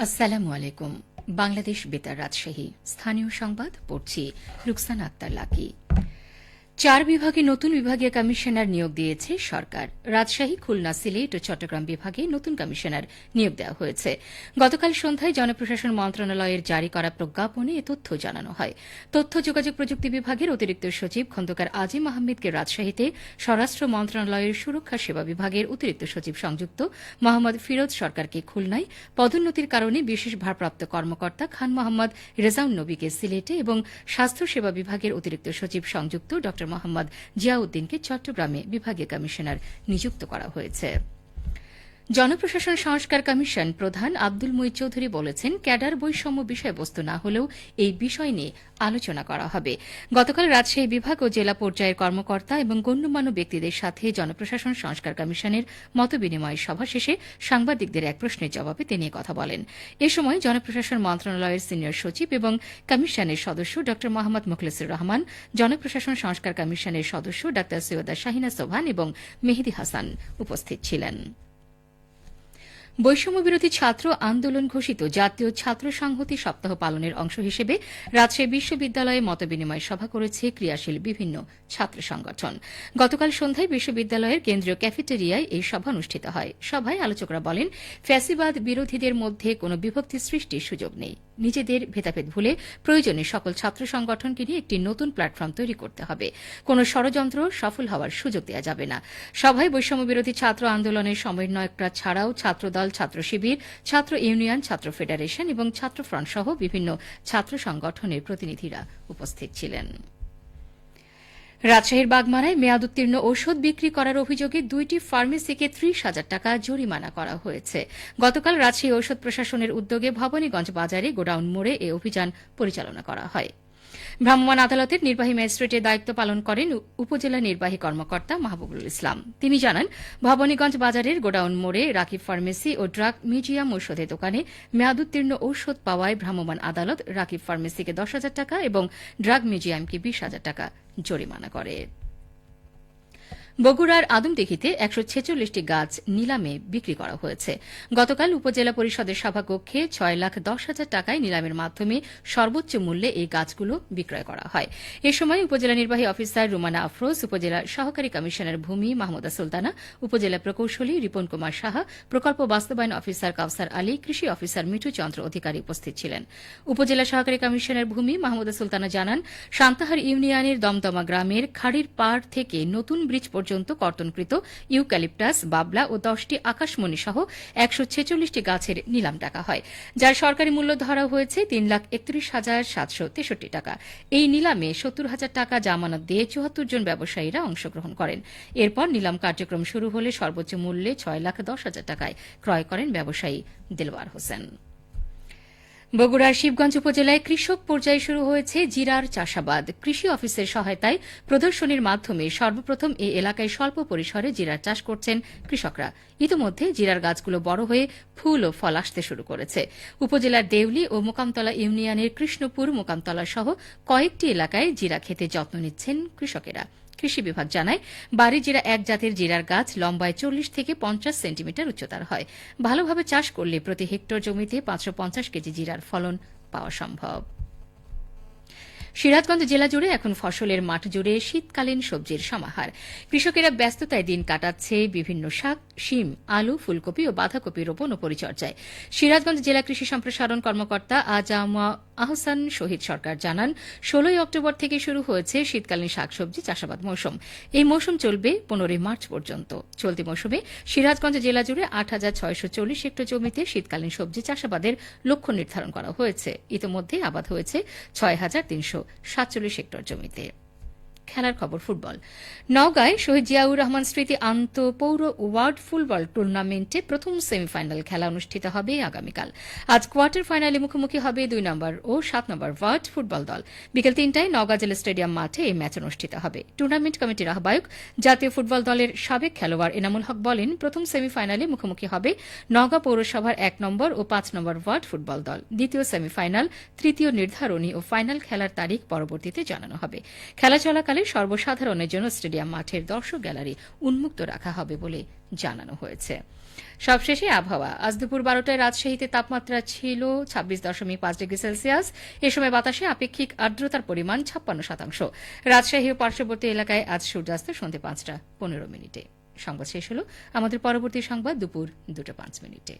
আসসালামু আলাইকুম। বাংলাদেশ বেতার রাজশাহী স্থানীয় সংবাদ পড়ছি রুকসানা আক্তার লাকি। 4 বিভাগে নতুন বিভাগীয় কমিশনার নিয়োগ দিয়েছে সরকার। রাজশাহী, খুলনা, সিলেট ও চট্টগ্রাম বিভাগে নতুন কমিশনার নিয়োগ দেওয়া হয়েছে। গতকাল সন্ধ্যায় জনপ্রশাসন মন্ত্রণালয়ের জারি করা প্রজ্ঞাপনে এ তথ্য জানানো হয়। তথ্য যোগাযোগ প্রযুক্তি বিভাগের অতিরিক্ত সচিব খন্দকার আজিম আহমেদকে রাজশাহীতে, স্বরাষ্ট্র মন্ত্রণালয়ের সুরক্ষা সেবা বিভাগের অতিরিক্ত সচিব সংযুক্ত মোহাম্মদ ফিরোজ সরকারকে খুলনায়, পদোন্নতির কারণে বিশেষ ভারপ্রাপ্ত কর্মকর্তা খান মোহাম্মদ রেজাউন নবীকে সিলেটে এবং স্বাস্থ্য সেবা বিভাগের অতিরিক্ত সচিব সংযুক্ত ড মোহাম্মদ জিয়াউদ্দিনকে চট্টগ্রামে বিভাগীয় কমিশনার নিযুক্ত করা হয়েছে। জনপ্রশাসন সংস্কার কমিশন প্রধান আব্দুল মুঈদ চৌধুরী বলেছেন, ক্যাডার বৈষম্য বিষয়বস্তু না হলেও এই বিষয় নিয়ে আলোচনা করা হবে। গতকাল রাজশাহী বিভাগ ও জেলা পর্যায়ের কর্মকর্তা এবং গণ্যমান্য ব্যক্তিদের সাথে জনপ্রশাসন সংস্কার কমিশনের মতবিনিময় সভা শেষে সাংবাদিকদের এক প্রশ্নের জবাবে তিনি কথা বলেন। এ সময় জনপ্রশাসন মন্ত্রণালয়ের সিনিয়র সচিব এবং কমিশনের সদস্য ড মোহাম্মদ মুখলেসুর রহমান, জনপ্রশাসন সংস্কার কমিশনের সদস্য ড সৈয়দা শাহিনা সোভান এবং মেহেদী হাসান উপস্থিত ছিলেন। বৈষম্যবিরোধী ছাত্র আন্দোলন ঘোষিত জাতীয় ছাত্র সংহতি সপ্তাহ পালনের অংশ হিসেবে রাজশাহী বিশ্ববিদ্যালয়ে মতবিনিময় সভা করেছে ক্রিয়াশীল বিভিন্ন ছাত্র সংগঠন। গতকাল সন্ধ্যায় বিশ্ববিদ্যালয়ের কেন্দ্রীয় ক্যাফেটেরিয়ায় এই সভা অনুষ্ঠিত হয়। সভায় আলোচকরা বলেন, ফ্যাসিবাদ বিরোধীদের মধ্যে কোনো বিভক্তি সৃষ্টির সুযোগ নেই। নিজেদের ভেদাভেদ ভুলে প্রয়োজনে সকল ছাত্র সংগঠনকে নিয়ে একটি নতুন প্ল্যাটফর্ম তৈরি করতে হবে। কোনো ষড়যন্ত্র সফল হওয়ার সুযোগ দেওয়া যাবে না। সভায় বৈষম্যবিরোধী ছাত্র আন্দোলনের সমন্বয়করা ছাড়াও ছাত্রদল, ছাত্র শিবির, ছাত্র ইউনিয়ন, ছাত্র ফেডারেশন এবং ছাত্র ফ্রন্ট সহ বিভিন্ন ছাত্র সংগঠনের প্রতিনিধিরা উপস্থিত ছিলেন। রাজশাহীর বাগমারায় মেয়াদোত্তীর্ণ ঔষধ বিক্রি করার অভিযোগে 2টি ফার্মেসিকে 30,000 টাকা জরিমানা করা হয়েছে। গতকাল রাজশাহী ঔষধ প্রশাসনের উদ্যোগে ভবানীগঞ্জ বাজারে গোডাউন মোড়ে এ অভিযান পরিচালনা করা হয়। ভ্রাম্যমাণ আদালতের নির্বাহী ম্যাজিস্ট্রেটের দায়িত্ব পালন করেন উপজেলা নির্বাহী কর্মকর্তা মাহবুবুল ইসলাম। তিনি জানান, ভবানীগঞ্জ বাজারের গোডাউন মোড়ে রাকিব ফার্মেসি ও ড্রাগ মিউজিয়াম ঔষধের দোকানে মেয়াদোত্তীর্ণ ঔষধ পাওয়ায় ভ্রাম্যমাণ আদালত রাকিব ফার্মেসিকে 10,000 টাকা এবং ড্রাগ মিউজিয়ামকে 20,000 টাকা জরিমানা করে। বগুড়ার আদমদিঘিতে 146টি গাছ নিলামে বিক্রি করা হয়েছে। গতকাল উপজেলা পরিষদের সভাকক্ষে 6,10,000 টাকায় নিলামের মাধ্যমে সর্বোচ্চ মূল্যে এই গাছগুলো বিক্রয় করা হয়। এ সময় উপজেলা নির্বাহী অফিসার রুমানা আফরোজ, উপজেলা সহকারী কমিশনার ভূমি মাহমুদা সুলতানা, উপজেলা প্রকৌশলী রিপন কুমার সাহা, প্রকল্প বাস্তবায়ন অফিসার কাউসার আলী, কৃষি অফিসার মিঠু চন্দ্র অধিকারী উপস্থিত ছিলেন। উপজেলা সহকারী কমিশনার ভূমি মাহমুদা সুলতানা জানান, সান্তাহার ইউনিয়নের দমদমা গ্রামের খাড়ির পাড় থেকে নতুন ব্রিজ পর্যন্ত কর্তনকৃত ইউক্যালিপটাস, বাবলা ও 10টি আকাশমণি সহ 146টি গাছের নিলাম ডাকা হয়, যার সরকারি মূল্য ধরা হয়েছে 3,31,763 টাকা। এই নিলামে 70,000 টাকা জামানত দিয়ে 74 জন ব্যবসায়ীরা অংশগ্রহণ করেন। এরপর নিলাম কার্যক্রম শুরু হলে সর্বোচ্চ মূল্যে 6,10,000 টাকায় ক্রয় করেন ব্যবসায়ী দেলওয়ার হোসেন। বগুড়ার শিবগঞ্জ উপজেলায় কৃষক পর্যায়ে শুরু হয়েছে জিরার চাষাবাদ। কৃষি অফিসের সহায়তায় প্রদর্শনীর মাধ্যমে সর্বপ্রথম এই এলাকায় স্বল্প পরিসরে জিরার চাষ করছেন কৃষকরা। ইতিমধ্যে জিরার গাছগুলো বড় হয়ে ফুল ও ফল আসতে শুরু করেছে। উপজেলার দেউলি ও মোকামতলা ইউনিয়নের কৃষ্ণপুর, মোকামতলা সহ কয়েকটি এলাকায় জিরা খেতে যত্ন নিচ্ছেন কৃষকেরা। কৃষি বিভাগ জানায়, বাড়ি জিরা এক জাতের জিরার গাছ লম্বায় 40 থেকে 50 সেন্টিমিটার উচ্চতার হয়। ভালোভাবে চাষ করলে প্রতি হেক্টর জমিতে 550 কেজি জিরার ফলন পাওয়া সম্ভব। সিরাজগঞ্জ জেলা জুড়ে এখন ফসলের মাঠ জুড়ে শীতকালীন সবজির সমাহার। কৃষকেরা ব্যস্ততায় দিন কাটাচ্ছে বিভিন্ন শাক, শিম, আলু, ফুলকপি ও বাঁধাকপি রোপণ ও পরিচর্যায়। সিরাজগঞ্জ জেলা কৃষি সম্প্রসারণ কর্মকর্তা আজামা আহসান শহীদ সরকার জানান, 16 অক্টোবর থেকে শুরু হয়েছে শীতকালীন শাকসবজি চাষাবাদ মৌসুম। এই মৌসুম চলবে 15 মার্চ পর্যন্ত। চলতি মৌসুমে সিরাজগঞ্জ জেলা জুড়ে 8,640 হেক্টর জমিতে শীতকালীন সবজি চাষাবাদের লক্ষ্য নির্ধারণ করা হয়েছে। ইতিমধ্যে আবাদ হয়েছে 6,347 হেক্টর জমিতে। খেলার খবর, ফুটবল। নওগাঁয় শহীদ জিয়াউর রহমান স্মৃতি আন্তঃপৌর ওয়ার্ড ফুটবল টুর্নামেন্টে প্রথম সেমিফাইনাল খেলা অনুষ্ঠিত হবে আগামীকাল। আজ কোয়ার্টার ফাইনালে মুখোমুখি হবে 2 নম্বর ও 7 নম্বর ওয়ার্ড ফুটবল দল। বিকেল 3টায় নওগাঁ জেলা স্টেডিয়াম মাঠে এই ম্যাচ অনুষ্ঠিত হবে। টুর্নামেন্ট কমিটির আহ্বায়ক জাতীয় ফুটবল দলের সাবেক খেলোয়াড় এনামুল হক বলেন, প্রথম সেমিফাইনালে মুখোমুখি হবে নওগাঁ পৌরসভার 1 নম্বর ও 5 নম্বর ওয়ার্ড ফুটবল দল। দ্বিতীয় সেমিফাইনাল, তৃতীয় নির্ধারণী ও ফাইনাল খেলার তারিখ পরবর্তীতে জানানো হবে। খেলা চলাকালে সকালে সর্বসাধারণের জন্য স্টেডিয়াম মাঠের দর্শক গ্যালারি উন্মুক্ত রাখা হবে বলে জানানো হয়েছে। সবশেষে আবহাওয়া। আজ দুপুর 12টায় রাজশাহীতে তাপমাত্রা ছিল 26.5 ডিগ্রি সেলসিয়াস। এ সময় বাতাসে আপেক্ষিক আর্দ্রতার পরিমাণ 56%। রাজশাহী ও পার্শ্ববর্তী এলাকায় আজ সূর্যাস্ত সন্ধ্যে 5টা 15 মিনিটে। সংবাদ শেষ হল। আমাদের পরবর্তী সংবাদ দুপুর 2টা 5 মিনিটে।